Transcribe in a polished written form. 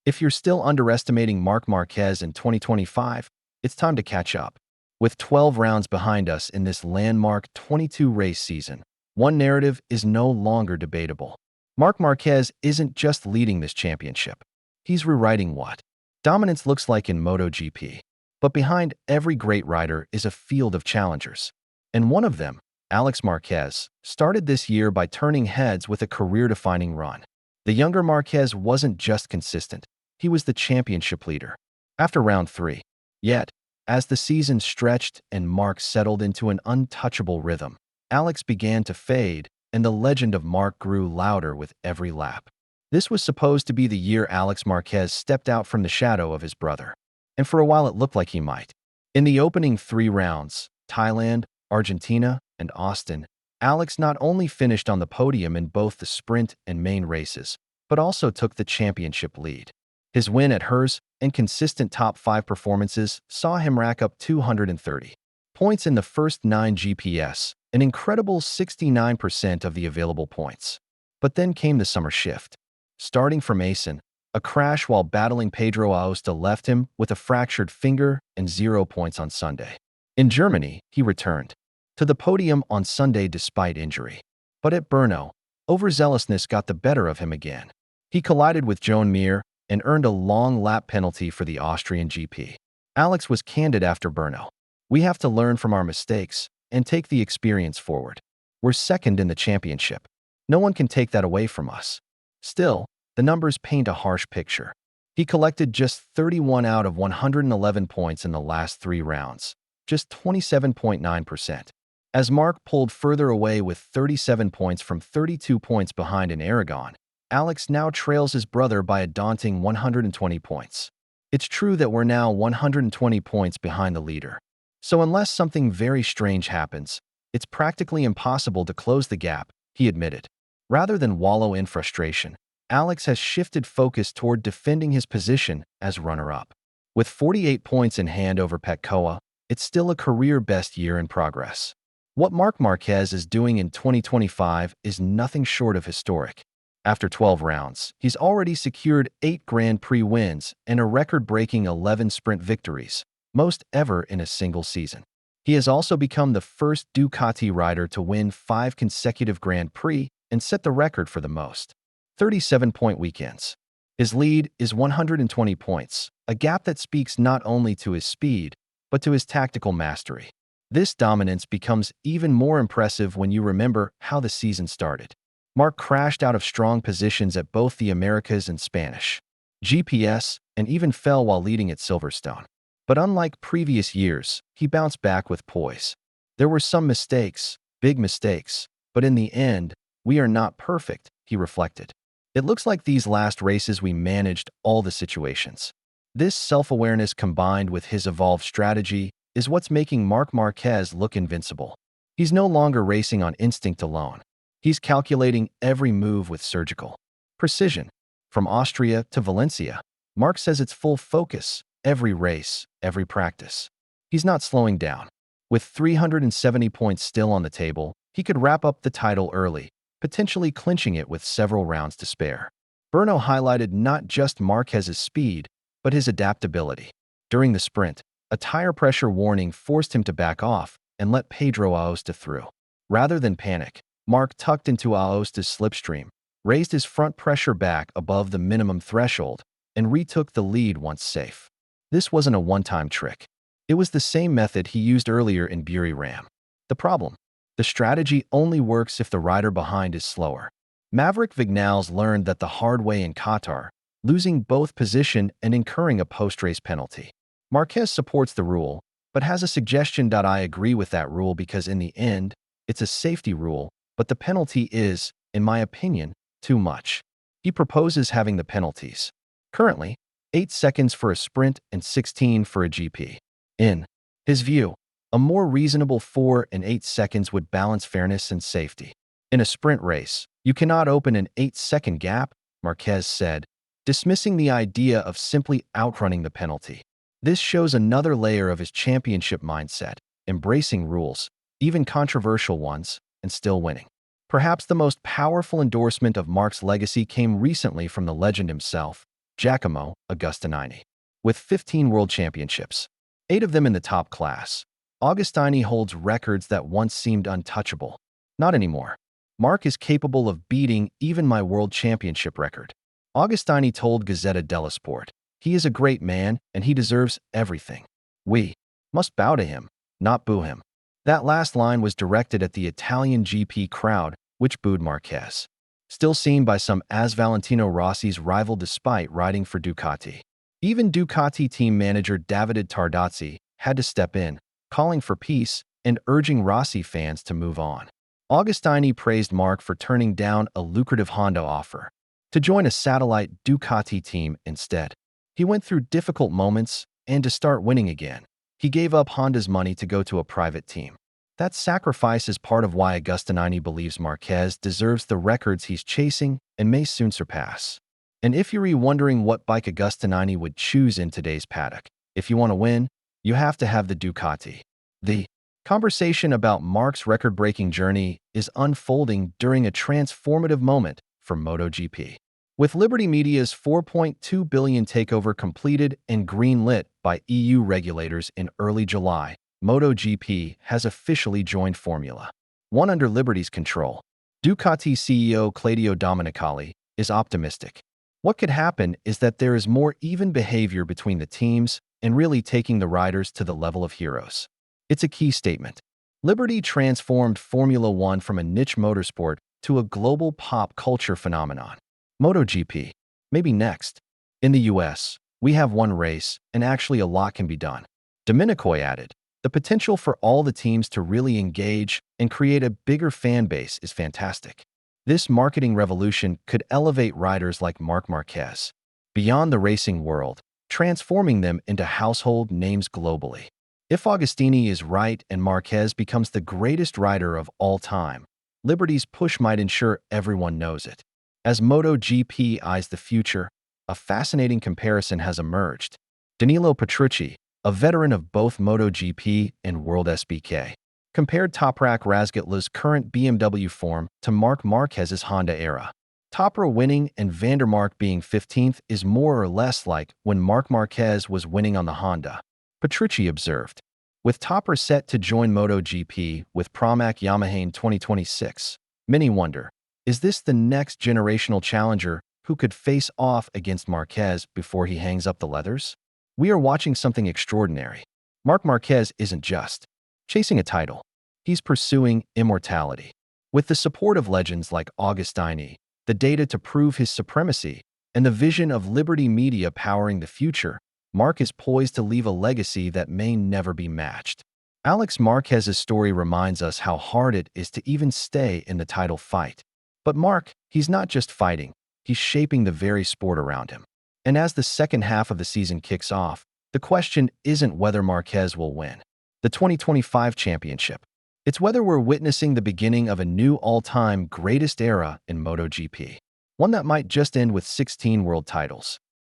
If you're still underestimating Marc Marquez in 2025, it's time to catch up. With 12 rounds behind us in this landmark 22-race season, one narrative is no longer debatable. Marc Marquez isn't just leading this championship. He's rewriting what dominance looks like in MotoGP. But behind every great rider is a field of challengers. And one of them, Alex Marquez, started this year by turning heads with a career-defining run. The younger Marquez wasn't just consistent, he was the championship leader. After round 3, yet, as the season stretched and Marc settled into an untouchable rhythm, Alex began to fade, and the legend of Marc grew louder with every lap. This was supposed to be the year Alex Marquez stepped out from the shadow of his brother. And for a while it looked like he might. In the opening 3 rounds, Thailand, Argentina, and Austin, Alex not only finished on the podium in both the sprint and main races, but also took the championship lead. His win at Jerez and consistent top 5 performances saw him rack up 230 points in the first 9 GPS, an incredible 69% of the available points. But then came the summer shift. Starting from Asen, a crash while battling Pedro Acosta left him with a fractured finger and 0 points on Sunday. In Germany, he returned to the podium on Sunday despite injury. But at Brno, overzealousness got the better of him again. He collided with Joan Mir and earned a long lap penalty for the Austrian GP. Alex was candid after Brno. "We have to learn from our mistakes and take the experience forward. We're second in the championship. No one can take that away from us." Still, the numbers paint a harsh picture. He collected just 31 out of 111 points in the last 3 rounds, just 27.9%. As Marc pulled further away with 37 points from 32 points behind in Aragon, Alex now trails his brother by a daunting 120 points. It's true that we're now 120 points behind the leader. So unless something very strange happens, it's practically impossible to close the gap, he admitted. Rather than wallow in frustration, Alex has shifted focus toward defending his position as runner-up. With 48 points in hand over Petkoa, it's still a career-best year in progress. What Marc Marquez is doing in 2025 is nothing short of historic. After 12 rounds, he's already secured 8 Grand Prix wins and a record-breaking 11 sprint victories, most ever in a single season. He has also become the first Ducati rider to win 5 consecutive Grand Prix and set the record for the most 37-point weekends. His lead is 120 points, a gap that speaks not only to his speed, but to his tactical mastery. This dominance becomes even more impressive when you remember how the season started. Marc crashed out of strong positions at both the Americas and Spanish GPS and even fell while leading at Silverstone. But unlike previous years, he bounced back with poise. There were some mistakes, big mistakes, but in the end, we are not perfect, he reflected. It looks like these last races we managed all the situations. This self-awareness combined with his evolved strategy is what's making Marc Marquez look invincible. He's no longer racing on instinct alone. He's calculating every move with surgical precision. From Austria to Valencia, Marc says it's full focus, every race, every practice. He's not slowing down. With 370 points still on the table, he could wrap up the title early, potentially clinching it with several rounds to spare. Brno highlighted not just Marquez's speed, but his adaptability. During the sprint, a tire pressure warning forced him to back off and let Pedro Acosta through. Rather than panic, Marc tucked into Acosta's slipstream, raised his front pressure back above the minimum threshold, and retook the lead once safe. This wasn't a one-time trick. It was the same method he used earlier in Buriram. The problem? The strategy only works if the rider behind is slower. Maverick Vignales learned that the hard way in Qatar, losing both position and incurring a post-race penalty. Marquez supports the rule, but has a suggestion. I agree with that rule because in the end, it's a safety rule, but the penalty is, in my opinion, too much. He proposes having the penalties. Currently, 8 seconds for a sprint and 16 for a GP. In his view, a more reasonable 4 and 8 seconds would balance fairness and safety. In a sprint race, you cannot open an 8-second gap, Marquez said, dismissing the idea of simply outrunning the penalty. This shows another layer of his championship mindset, embracing rules, even controversial ones, and still winning. Perhaps the most powerful endorsement of Marc's legacy came recently from the legend himself, Giacomo Agostini. With 15 world championships, 8 of them in the top class, Agostini holds records that once seemed untouchable. Not anymore. Marc is capable of beating even my world championship record. Agostini told Gazzetta dello Sport, "He is a great man and he deserves everything. We must bow to him, not boo him." That last line was directed at the Italian GP crowd, which booed Marquez, still seen by some as Valentino Rossi's rival despite riding for Ducati. Even Ducati team manager Davide Tardozzi had to step in, calling for peace and urging Rossi fans to move on. Agostini praised Marc for turning down a lucrative Honda offer to join a satellite Ducati team instead. He went through difficult moments, and to start winning again, he gave up Honda's money to go to a private team. That sacrifice is part of why Agostini believes Marquez deserves the records he's chasing and may soon surpass. And if you're wondering what bike Agostini would choose in today's paddock, if you want to win, you have to have the Ducati. The conversation about Marc's record-breaking journey is unfolding during a transformative moment for MotoGP. With Liberty Media's $4.2 billion takeover completed and greenlit by EU regulators in early July, MotoGP has officially joined Formula One under Liberty's control. Ducati CEO Claudio Domenicali is optimistic. What could happen is that there is more even behavior between the teams and really taking the riders to the level of heroes. It's a key statement. Liberty transformed Formula One from a niche motorsport to a global pop culture phenomenon. MotoGP, maybe next. In the US, we have one race, and actually a lot can be done. Domenico added, the potential for all the teams to really engage and create a bigger fan base is fantastic. This marketing revolution could elevate riders like Marc Marquez beyond the racing world, transforming them into household names globally. If Agostini is right and Marquez becomes the greatest rider of all time, Liberty's push might ensure everyone knows it. As MotoGP eyes the future, a fascinating comparison has emerged. Danilo Petrucci, a veteran of both MotoGP and World SBK, compared Toprak Razgatli's current BMW form to Marc Marquez's Honda era. Toprak winning and Vandermark being 15th is more or less like when Marc Marquez was winning on the Honda, Petrucci observed. With Toprak set to join MotoGP with Pramac Yamaha in 2026, many wonder, is this the next generational challenger who could face off against Marquez before he hangs up the leathers? We are watching something extraordinary. Marc Marquez isn't just chasing a title. He's pursuing immortality. With the support of legends like Agostini, the data to prove his supremacy, and the vision of Liberty Media powering the future, Marc is poised to leave a legacy that may never be matched. Alex Marquez's story reminds us how hard it is to even stay in the title fight. But Marc, he's not just fighting, he's shaping the very sport around him. And as the second half of the season kicks off, the question isn't whether Marquez will win the 2025 championship. It's whether we're witnessing the beginning of a new all-time greatest era in MotoGP, one that might just end with 16 world titles.